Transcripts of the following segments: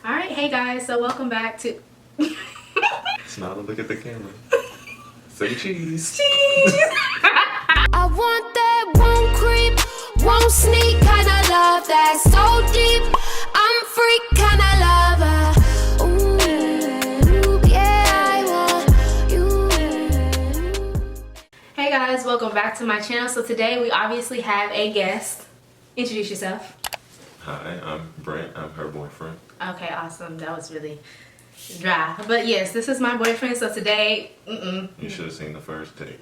Alright, hey guys, so welcome back to... Smile and look at the camera. Say cheese. Cheese! I want that, won't creep, won't sneak, kinda love that's so deep. I'm freak, kinda lover. Ooh, yeah, I want you. Hey guys, welcome back to my channel. So today we obviously have a guest. Introduce yourself. Hi, I'm Brent. I'm her boyfriend. Okay, awesome. That was really dry. But yes, this is my boyfriend. So today, You should have seen the first take.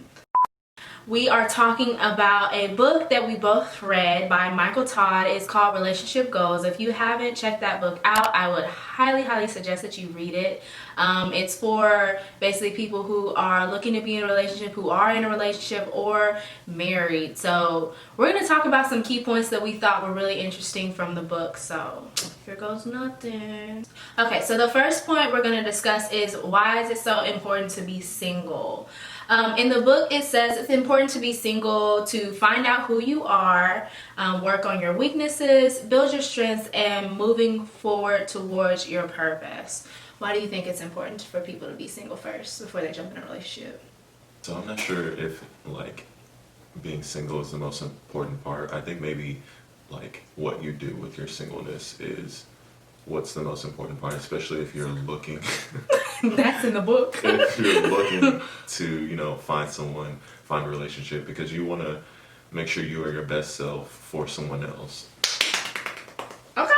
we are talking about a book that we both read by Micheal Todd. It's called Relationship Goals. If you haven't checked that book out, I would highly suggest that you read it. It's for basically people who are looking to be in a relationship, who are in a relationship, or married. So we're going to talk about some key points that we thought were really interesting from the book. So here goes nothing. Okay, so the first point we're going to discuss is why is it so important to be single? In the book, it says it's important to be single to find out who you are, work on your weaknesses, build your strengths, and moving forward towards your purpose. Why do you think it's important for people to be single first before they jump in a relationship? So I'm not sure if being single is the most important part. I think maybe what you do with your singleness is what's the most important part, especially if you're looking That's in the book. if you're looking to, find someone, find a relationship, because you want to make sure you are your best self for someone else. Okay.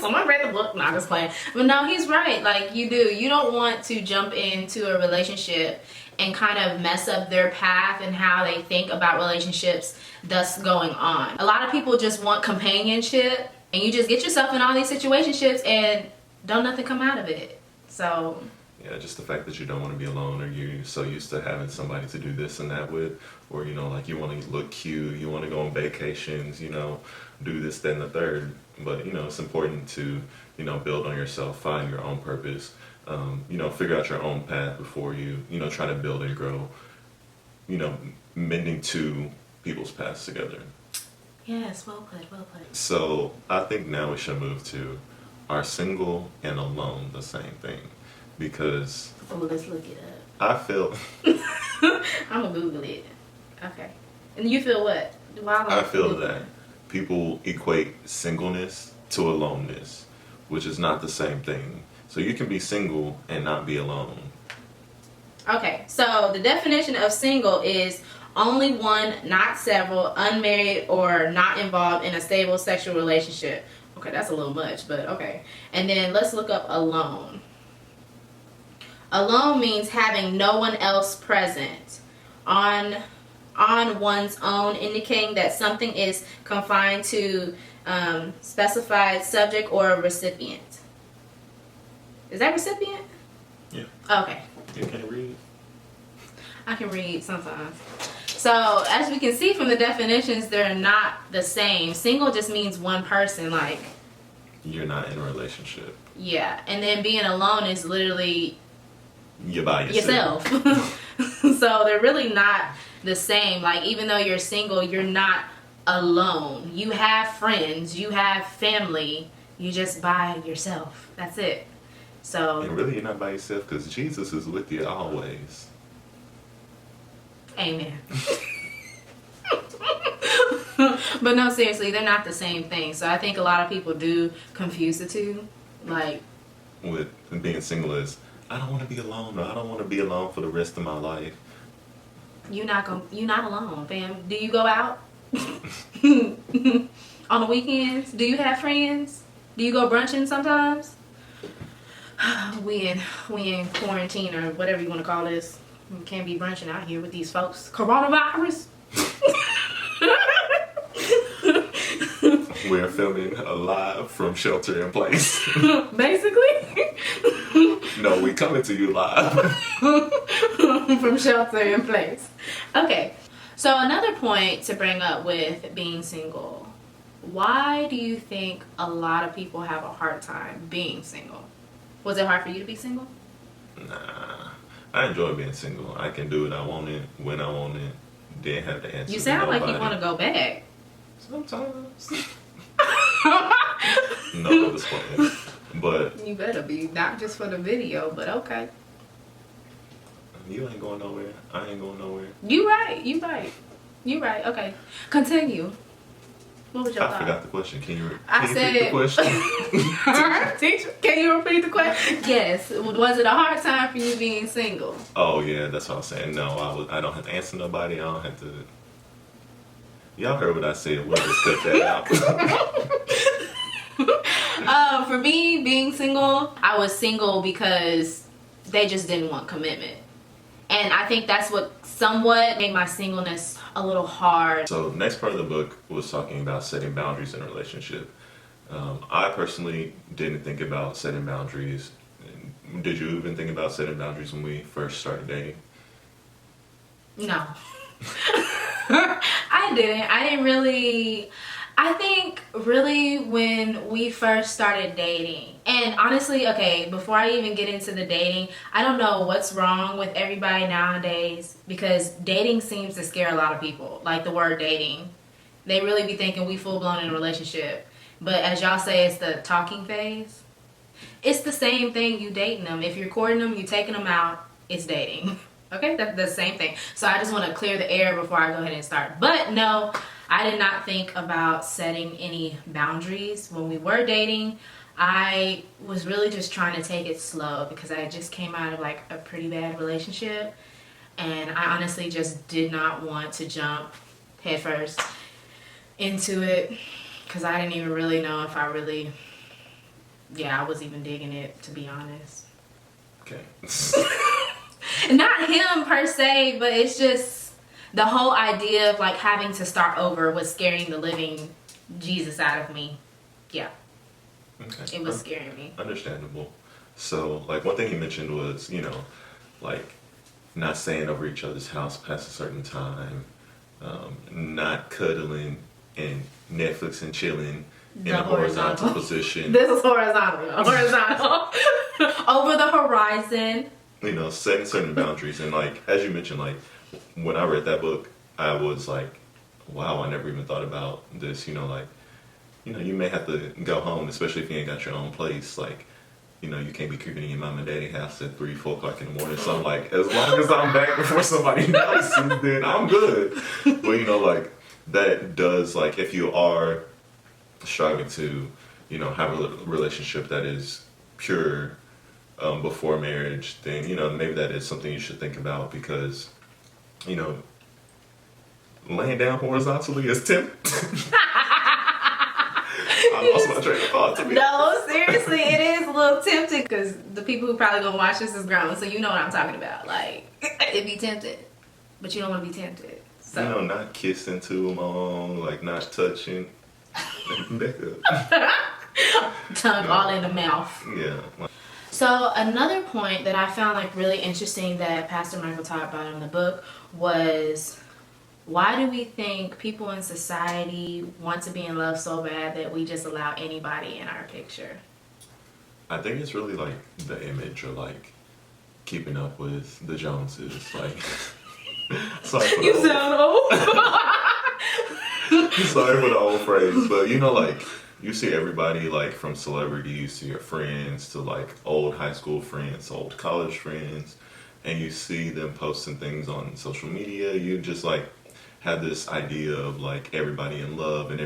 Someone read the book. Not just playing. But no, he's right. Like, you do. You don't want to jump into a relationship and kind of mess up their path and how they think about relationships thus going on. A lot of people just want companionship, and you just get yourself in all these situationships and don't nothing come out of it. So Yeah, just the fact that you don't want to be alone, or you're so used to having somebody to do this and that with, or you want to look cute, you want to go on vacations, do this, that, and the third. But it's important to build on yourself, find your own purpose, figure out your own path before you try to build and grow, mending two people's paths together. yes, well put. So I think now we should move to, are single and alone the same thing? Because Oh, let's look it up. I feel I'm gonna Google it. Okay. And you feel what? I feel that people equate singleness to aloneness, which is not the same thing. So you can be single and not be alone. Okay, so the definition of single is only one, not several, unmarried, or not involved in a stable sexual relationship. Okay, that's a little much, but okay. And then let's look up alone. Alone means having no one else present on one's own, indicating that something is confined to specified subject or recipient. Is that recipient? Yeah. Okay. You can't read? I can read sometimes. So as we can see from the definitions, they're not the same. Single just means one person, like, You're not in a relationship. yeah. And then being alone is literally You're by yourself. So they're really not the same. Like, even though you're single, you're not alone. You have friends, you have family, you just by yourself. That's it. So And really, you're not by yourself, because Jesus is with you always. amen. But no, seriously, they're not the same thing. So I think a lot of people do confuse the two. Like, With being single is, I don't want to be alone, or I don't want to be alone for the rest of my life. you're not alone, fam. Do you go out on the weekends? Do you have friends? Do you go brunching sometimes? We in quarantine, or whatever you want to call this. We can't be brunching out here with these folks. Coronavirus. We're filming live from shelter in place. Basically. No, we coming to you live. From shelter in place. Okay. So another point to bring up with being single. Why do you think a lot of people have a hard time being single? Was it hard for you to be single? Nah, I enjoy being single. I can do what I want it, when I want it. Didn't have to answer You sound nobody. like you want to go back. Sometimes. No, I'm just playing. But You better be, not just for the video, but okay. you ain't going nowhere. I ain't going nowhere. You right. Okay, continue. What was your thought? I forgot the question. Can you repeat said- the question? Teacher, can you repeat the question? Yes. Was it a hard time for you being single? Oh yeah, that's what I was saying. No, I don't have to answer nobody. I don't have to. Y'all heard what I said. We'll just cut that out. For me, being single, I was single because they just didn't want commitment. And I think that's what somewhat made my singleness a little hard. So next part of the book was talking about setting boundaries in a relationship. I personally didn't think about setting boundaries. Did you even think about setting boundaries when we first started dating? No. I didn't. I think really when we first started dating, and honestly, okay, before I even get into the dating, I don't know what's wrong with everybody nowadays, because dating seems to scare a lot of people. Like the word dating. They really be thinking we full blown in a relationship. But as y'all say, it's the talking phase. It's the same thing, you dating them. If you're courting them, you taking them out, it's dating. Okay, that's the same thing. So I just want to clear the air before I go ahead and start. But no, I did not think about setting any boundaries when we were dating. I was really just trying to take it slow because I just came out of like a pretty bad relationship. And I honestly just did not want to jump headfirst into it because I didn't even really know if I was even digging it, to be honest. Okay. Not him per se, but it's just the whole idea of like having to start over was scaring the living Jesus out of me. Yeah. Okay. It was scaring me. Understandable. So, like, one thing you mentioned was, like, not staying over each other's house past a certain time, not cuddling and Netflix and chilling in a horizontal position. This is horizontal. Over the horizon. Setting certain boundaries. And, like, as you mentioned, like, when I read that book, I was like, wow, I never even thought about this, you may have to go home, especially if you ain't got your own place. Like, you can't be creeping in your mom and daddy house at 3, 4 o'clock in the morning. So I'm like, as long as I'm back before somebody notices, then I'm good. But, like, that does, like, if you are striving to, have a relationship that is pure before marriage, then, maybe that is something you should think about because, laying down horizontally is tempting. I lost my train of thought to me. No, seriously, it is a little tempting because the people who probably gonna watch this is grown, so you know what I'm talking about. Like, it be tempted, but you don't want to be tempted. So not kissing too long, like not touching. Tongue all in the mouth. Yeah. So another point that I found like really interesting that Pastor Micheal Todd brought in the book was, why do we think people in society want to be in love so bad that we just allow anybody in our picture? I think it's really like the image or like keeping up with the Joneses. Like, sorry for You sound old. Sorry for the old phrase, but like you see everybody like from celebrities to your friends to like old high school friends, old college friends, and you see them posting things on social media. You just like have this idea of like everybody in love and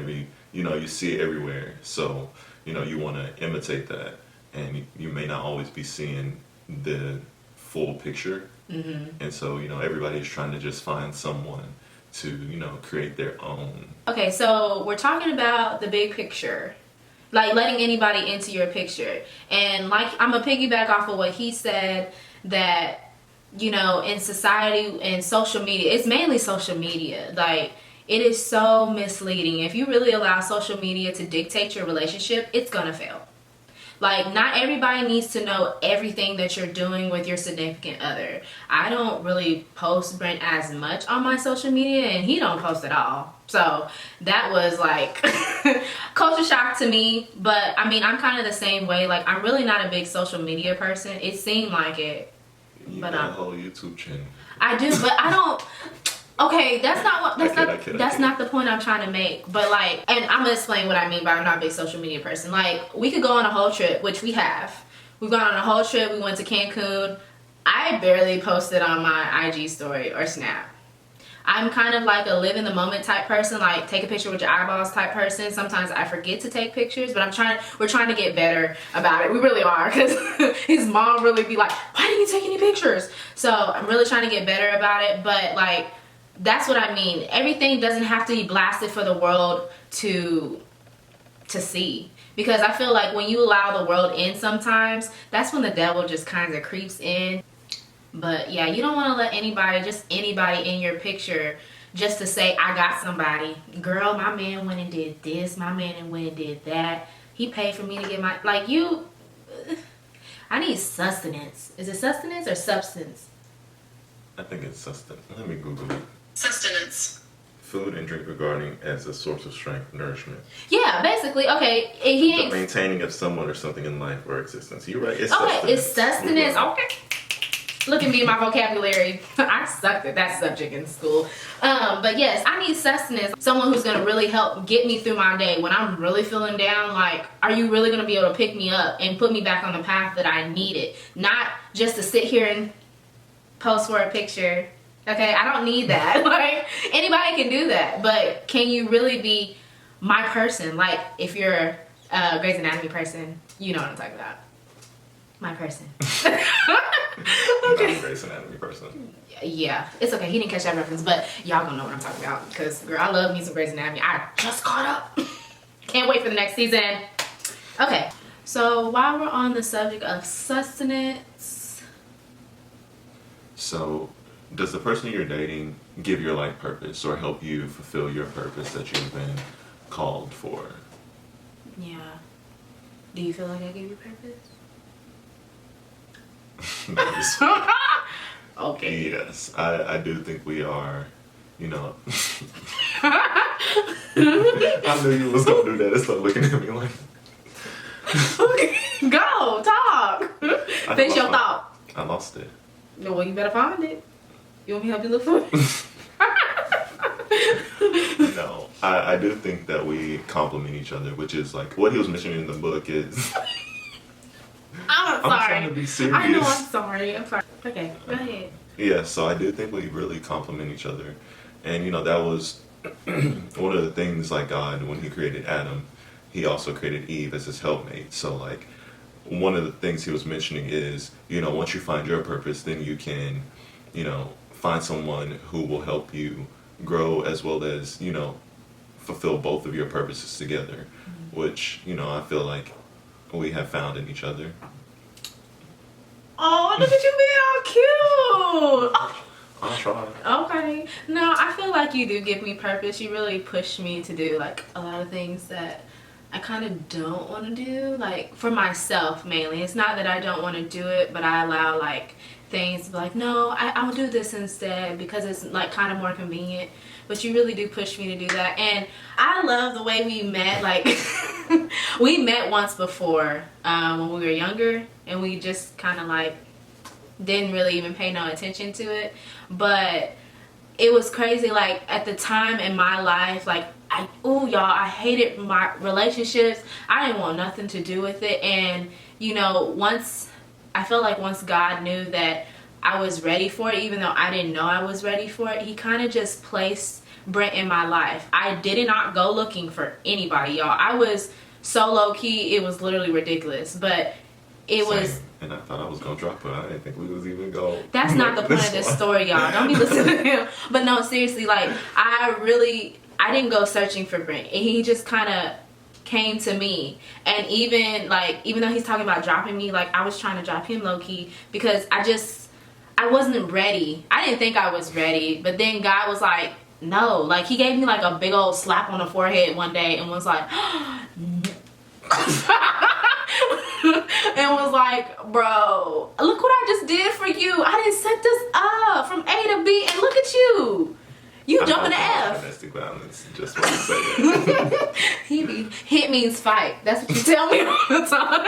you see it everywhere. So, you want to imitate that and you may not always be seeing the full picture. Mm-hmm. And so, everybody's trying to just find someone to, create their own. Okay, so we're talking about the big picture, like letting anybody into your picture. And like, I'm going to piggyback off of what he said that, in society and social media, it's mainly social media. Like, it is so misleading. If you really allow social media to dictate your relationship, it's gonna fail. Like, not everybody needs to know everything that you're doing with your significant other. I don't really post Brent as much on my social media, and he don't post at all. So that was like culture shock to me. But I mean, I'm kind of the same way. Like, I'm really not a big social media person. It seemed like it. You got a whole YouTube channel. I do, but I don't. Okay, that's not I not the point I'm trying to make. But like, and I'm gonna explain what I mean by I'm not a big social media person. Like, we could go on a whole trip, which we have. We've gone on a whole trip. We went to Cancun. I barely posted on my IG story or Snap. I'm kind of like a live in the moment type person, like take a picture with your eyeballs type person. Sometimes I forget to take pictures, but we're trying to get better about it. We really are, because his mom really be like, why didn't you take any pictures? So I'm really trying to get better about it. But like, that's what I mean. Everything doesn't have to be blasted for the world to see. Because I feel like when you allow the world in sometimes, that's when the devil just kind of creeps in. But yeah, you don't want to let anybody in your picture just to say, I got somebody. Girl, my man went and did this. My man went and did that. He paid for me to get my, like, you, I need sustenance. Is it sustenance or substance? I think it's sustenance. Let me Google it. Sustenance. Food and drink regarding as a source of strength, nourishment. Yeah, basically, okay. The maintaining of someone or something in life or existence. You're right, it's sustenance. It's sustenance. Okay. Look at me and my vocabulary. I sucked at that subject in school. But yes, I need sustenance. Someone who's going to really help get me through my day. When I'm really feeling down, like, are you really going to be able to pick me up and put me back on the path that I needed? Not just to sit here and post for a picture. Okay, I don't need that. Like, anybody can do that. But can you really be my person? Like, if you're a Grey's Anatomy person, you know what I'm talking about. My person. Okay. I'm a Grey's Anatomy person. Yeah, it's okay. He didn't catch that reference, but y'all gonna know what I'm talking about. Because, girl, I love me some Grey's Anatomy. I just caught up. Can't wait for the next season. Okay, so while we're on the subject of sustenance. So, does the person you're dating give your life purpose or help you fulfill your purpose that you've been called for? Yeah. Do you feel like I give you purpose? Nice. Okay. Yes, I do think we are, you know. I knew you was going to do that and start looking at me like. Okay, go, talk. Finish your thought. I lost it. No, well, you better find it. You want me to help you look for it? No, I do think that we complement each other, which is like what he was mentioning in the book is. I'm sorry. I'm trying to be serious. I know, I'm sorry. I'm sorry. Okay, go ahead. Yeah, so I do think we really complement each other. And, you know, that was one of the things, like God, when he created Adam, he also created Eve as his helpmate. So, like, one of the things he was mentioning is, you know, once you find your purpose, then you can, you know, find someone who will help you grow as well as, you know, fulfill both of your purposes together, which, you know, I feel like we have found in each other. Oh, look at you being all cute. I'll try. Okay. No, I feel like you do give me purpose. You really push me to do like a lot of things that I kind of don't want to do, like for myself mainly. It's not that I don't want to do it, but I allow like things to be like, no, I'll do this instead because it's like kind of more convenient. But you really do push me to do that. And I love the way we met. Like, we met once before when we were younger, and we just kind of like didn't really even pay no attention to it. But it was crazy. Like, at the time in my life, like, I hated my relationships. I didn't want nothing to do with it. And, you know, I felt like once God knew that I was ready for it, even though I didn't know I was ready for it, he kind of just placed Brent in my life. I did not go looking for anybody, y'all. I was so low-key, it was literally ridiculous. But it was... And I thought I was going to drop it. I didn't think we was even going to... That's not the point of this story, y'all. Don't be listening to him. But no, seriously, like, I didn't go searching for Brent. And he just kind of came to me. And even though he's talking about dropping me, like, I was trying to drop him low-key because I wasn't ready. I didn't think I was ready. But then God was like, no. Like, he gave me like a big old slap on the forehead one day and was like, and was like, bro, look what I just did for you. I didn't set this up from A to B, and look at you. You jumping to F. Domestic violence, just want to say it. Hit means fight. That's what you tell me all the time.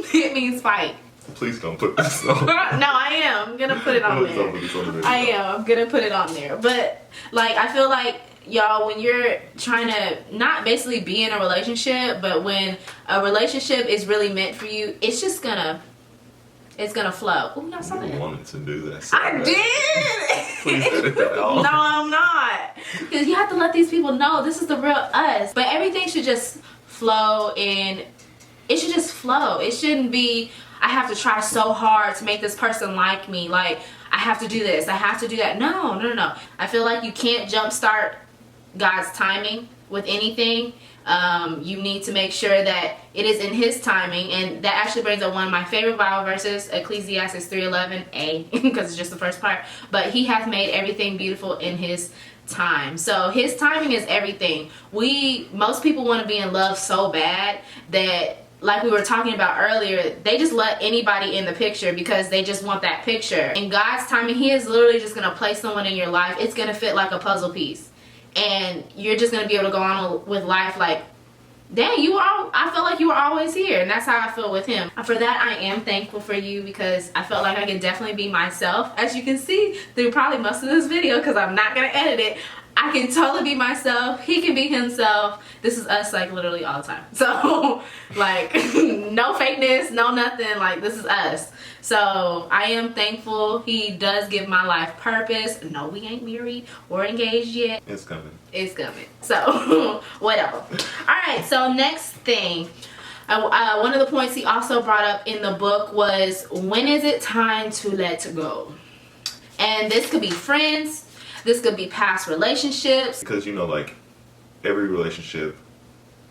Hit means fight. please don't put this on. No, I am. I'm gonna put it on Please don't put this on the there. video. I am. I'm gonna put it on there. But like, I feel like y'all, when you're trying to not basically be in a relationship, but when a relationship is really meant for you, it's just gonna flow. Ooh, y'all saw You that? wanted to do that. So I bad. did. Please edit that out. No, I'm not. Because you have to let these people know this is the real us. But everything should just flow, and it should just flow. It shouldn't be, I have to try so hard to make this person like me. Like, I have to do this, I have to do that. No. I feel like you can't jumpstart God's timing with anything. You need to make sure that it is in His timing, and that actually brings up one of my favorite Bible verses, Ecclesiastes 3:11a, because it's just the first part. But He hath made everything beautiful in His time. So His timing is everything. Most people want to be in love so bad that, like we were talking about earlier, they just let anybody in the picture because they just want that picture. In God's timing, He is literally just going to place someone in your life. It's going to fit like a puzzle piece. And you're just going to be able to go on with life like, dang, I felt like you were always here. And that's how I feel with him. For that, I am thankful for you, because I felt like I could definitely be myself. As you can see through probably most of this video, because I'm not going to edit it, I can totally be myself. He can be himself. This is us, like, literally all the time. So, like, no fakeness, no nothing. Like, this is us. So, I am thankful. He does give my life purpose. No, we ain't married or engaged yet. It's coming. It's coming. So, whatever. Alright, so next thing. One of the points he also brought up in the book was, when is it time to let go? And this could be friends. This could be past relationships. Because, you know, like, every relationship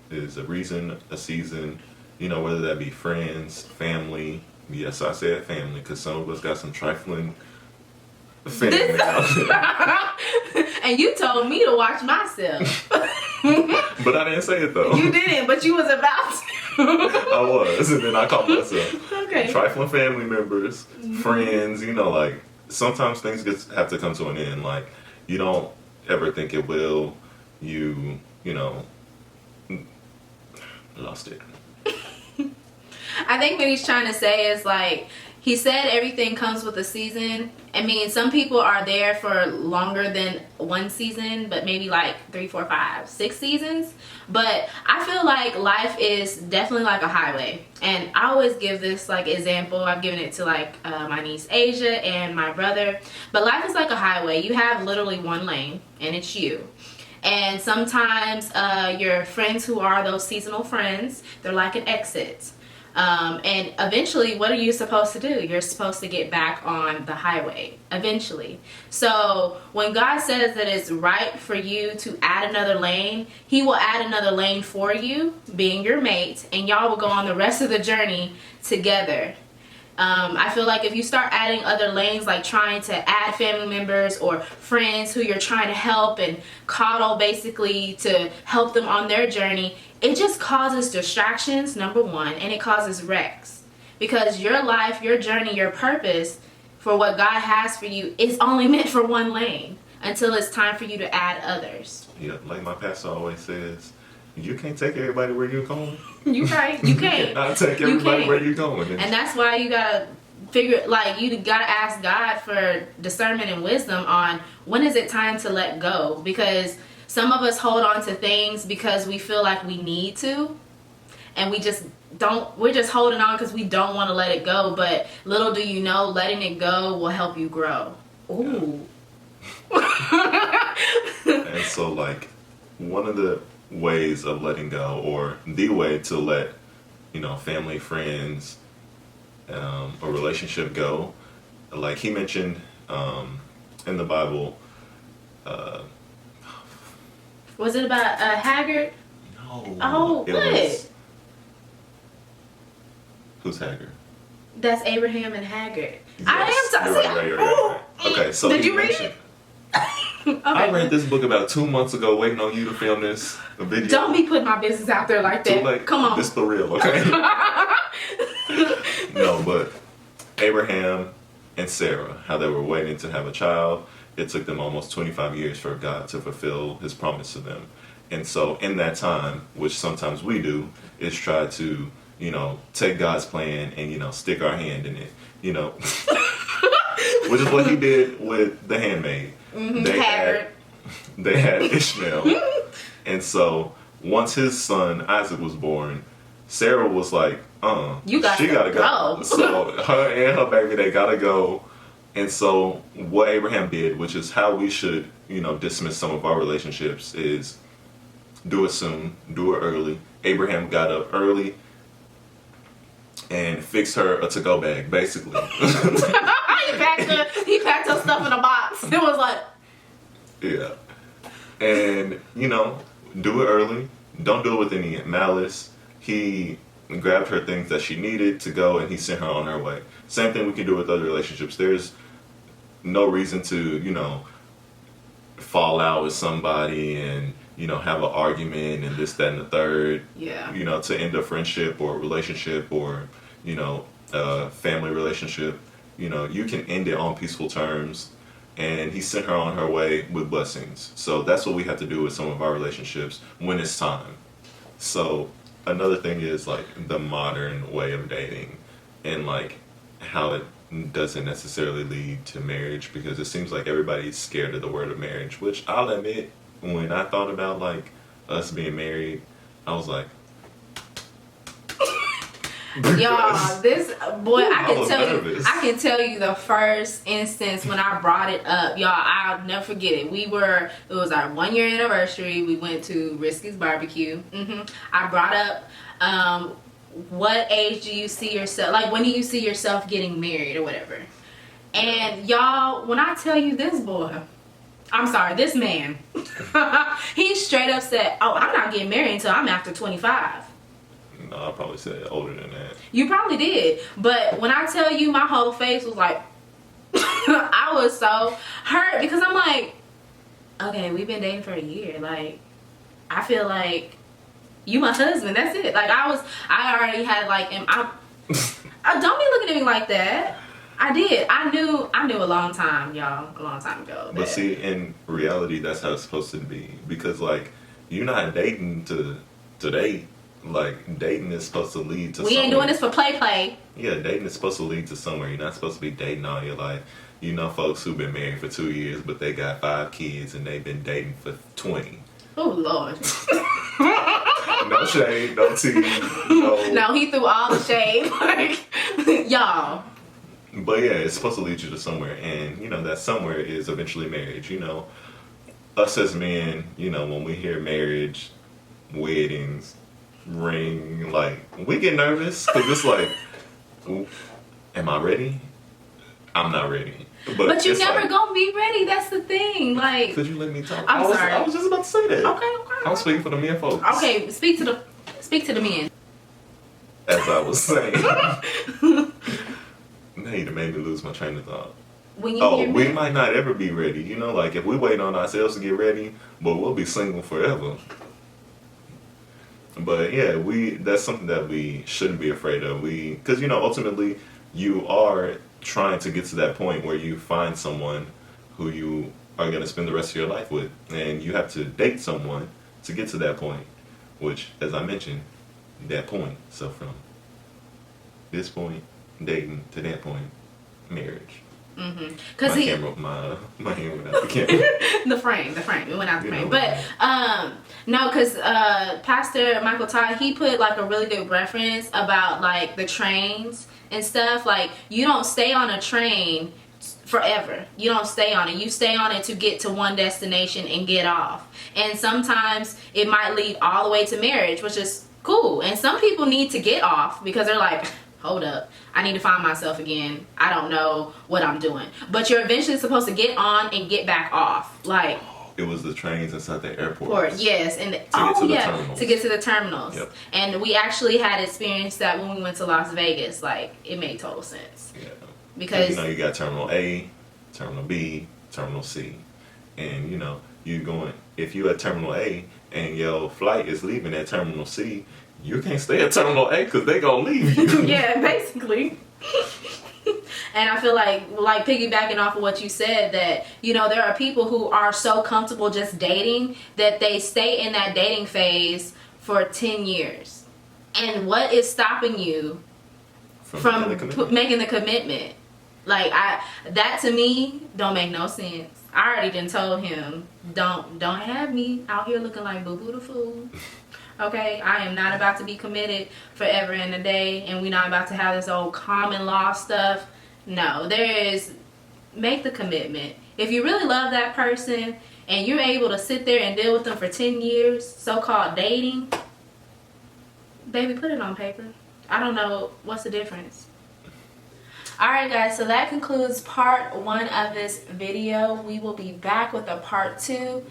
is a reason, a season, you know, whether that be friends, family. Yes, I said family, because some of us got some trifling family now. And you told me to watch myself. But I didn't say it, though. You didn't, but you was about to. I was, and then I caught myself. Okay. Trifling family members, friends, you know, like, sometimes things have to come to an end. Like, you don't ever think it will. You know, lost it. I think what he's trying to say is, like, he said everything comes with a season. I mean, some people are there for longer than one season, but maybe like 3, 4, 5, 6 seasons. But I feel like life is definitely like a highway. And I always give this like example. I've given it to like my niece Asia and my brother. But life is like a highway. You have literally one lane, and it's you. And sometimes your friends who are those seasonal friends, they're like an exit. And eventually, what are you supposed to do? You're supposed to get back on the highway eventually. So when God says that it's right for you to add another lane, He will add another lane for you, being your mate, and y'all will go on the rest of the journey together. I feel like if you start adding other lanes, like trying to add family members or friends who you're trying to help and coddle basically to help them on their journey, it just causes distractions, number one, and it causes wrecks. Because your life, your journey, your purpose for what God has for you is only meant for one lane until it's time for you to add others. Yeah, like my pastor always says, you can't take everybody where you're going. You right, you can't. You cannot take everybody where you're going. And that's why you gotta figure, like, you gotta ask God for discernment and wisdom on when is it time to let go. Because some of us hold on to things because we feel like we need to, and we're just holding on because we don't want to let it go. But little do you know, letting it go will help you grow. Ooh. And so, like, one of the ways of letting go, or the way to let, you know, family, friends, a relationship go, like he mentioned in the Bible. Was it about Haggard? No. Oh, what? Who's Haggard? That's Abraham and Haggard. Yes, I am talking. you're right. Okay, so did you read mentioned, it? Okay. I read this book about 2 months ago, waiting on you to film this video. Don't be putting my business out there like that. Too late. Come on. This for real, okay? No, but Abraham and Sarah, how they were waiting to have a child. It took them almost 25 years for God to fulfill His promise to them. And so in that time, which sometimes we do, is try to, take God's plan and, stick our hand in it, which is what he did with the handmaid. They had Ishmael. And so once his son Isaac was born, Sarah was like, she gotta go. So her and her baby, they gotta go. And so what Abraham did, which is how we should, dismiss some of our relationships, is do it soon, do it early. Abraham got up early and fixed her a to-go bag, basically. He packed her stuff in a box. It was like... Yeah. And, do it early. Don't do it with any malice. He grabbed her things that she needed to go, and he sent her on her way. Same thing we can do with other relationships. There's no reason to, fall out with somebody and, have an argument and this, that, and the third. Yeah. To end a friendship or a relationship or, a family relationship. You can end it on peaceful terms. And he sent her on her way with blessings. So that's what we have to do with some of our relationships when it's time. So another thing is like the modern way of dating and like how it doesn't necessarily lead to marriage, because it seems like everybody's scared of the word of marriage, which I'll admit, when I thought about like us being married, I was like, y'all, this boy, I can tell you the first instance when I brought it up, y'all, I'll never forget it. It was our 1 year anniversary. We went to Risky's barbecue. I brought up, what age do you see yourself, like when do you see yourself getting married or whatever? And y'all, when I tell you this man, he straight up said, oh, I'm not getting married until I'm after 25. No, I probably said older than that. You probably did. But when I tell you, my whole face was like, I was so hurt because I'm like, okay, we've been dating for a year. Like, I feel like you my husband. That's it. Like, I already had like, don't be looking at me like that. I did. I knew a long time, y'all, a long time ago. But see, in reality, that's how it's supposed to be. Because like, you're not dating to date. Like, dating is supposed to lead to somewhere. We ain't doing this for play. Yeah, dating is supposed to lead to somewhere. You're not supposed to be dating all your life. Folks who've been married for 2 years, but they got 5 kids and they've been dating for 20. Oh, Lord. No shade, no tea, no... No, he threw all the shade. Like, y'all. But yeah, it's supposed to lead you to somewhere. And, that somewhere is eventually marriage. Us as men, when we hear marriage, weddings, ring, like, we get nervous because it's like, am I ready? I'm not ready. But you never gonna be ready. That's the thing. Like, could you let me talk? I'm sorry. I was just about to say that. Okay. I'm speaking for the men folks. Okay, speak to the men. As I was saying, now you made me lose my train of thought. We might not ever be ready. Like if we wait on ourselves to get ready, but we'll be single forever. But yeah, that's something that we shouldn't be afraid of. Because ultimately, you are trying to get to that point where you find someone who you are going to spend the rest of your life with, and you have to date someone to get to that point. Which, as I mentioned, that point. So from this point, dating, to that point, marriage. Cause my hand went out the camera. the frame. It went out the frame. But no, because Pastor Micheal Todd, he put like a really good reference about like the trains and stuff. Like, you don't stay on a train forever. You don't stay on it. You stay on it to get to one destination and get off. And sometimes it might lead all the way to marriage, which is cool. And some people need to get off because they're like, hold up, I need to find myself again. I don't know what I'm doing. But you're eventually supposed to get on and get back off. Like, it was the trains inside the airport. Yes, and to get to the terminals. Yep. And we actually had experienced that when we went to Las Vegas. Like, it made total sense. Yeah. Because you got Terminal A, Terminal B, Terminal C. And you're going, if you're at Terminal A and your flight is leaving at Terminal C, you can't stay at Terminal A because they gonna leave you. Yeah, basically. And I feel like piggybacking off of what you said, that there are people who are so comfortable just dating that they stay in that dating phase for 10 years. And what is stopping you from making the commitment? Like, that to me don't make no sense. I already done told him, don't have me out here looking like Boo Boo the Fool. Okay, I am not about to be committed forever and a day, and we're not about to have this old common law stuff. No, make the commitment. If you really love that person and you're able to sit there and deal with them for 10 years, so-called dating, baby, put it on paper. I don't know what's the difference. Alright guys, so that concludes part 1 of this video. We will be back with a part 2.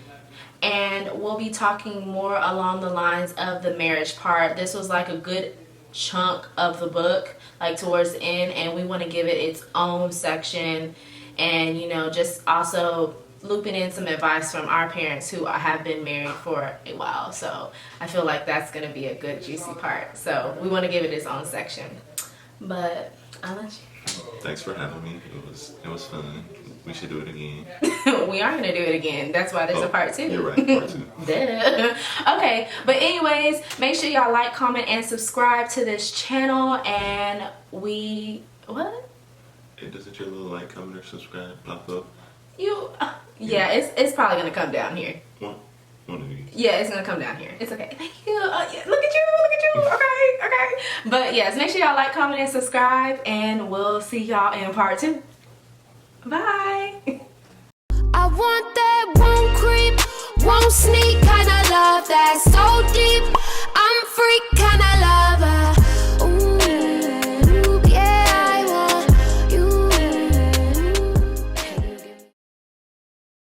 And we'll be talking more along the lines of the marriage part. This was like a good chunk of the book, like towards the end, and we want to give it its own section, and, you know, just also looping in some advice from our parents who have been married for a while. So I feel like that's going to be a good juicy part. So we want to give it its own section. But I'll let you. Thanks for having me. It was fun. We should do it again. We are going to do it again. That's why there's a part 2. You're right, part 2. Duh. Okay, but anyways, make sure y'all like, comment, and subscribe to this channel. And what? Doesn't your little like, comment, or subscribe pop up? Yeah, it's probably going to come down here. One of these. Yeah, it's going to come down here. It's okay. Thank you. Yeah, look at you. Okay. But yes, make sure y'all like, comment, and subscribe. And we'll see y'all in part 2. Bye. I want that, won't creep, won't sneak, kinda love that's so deep.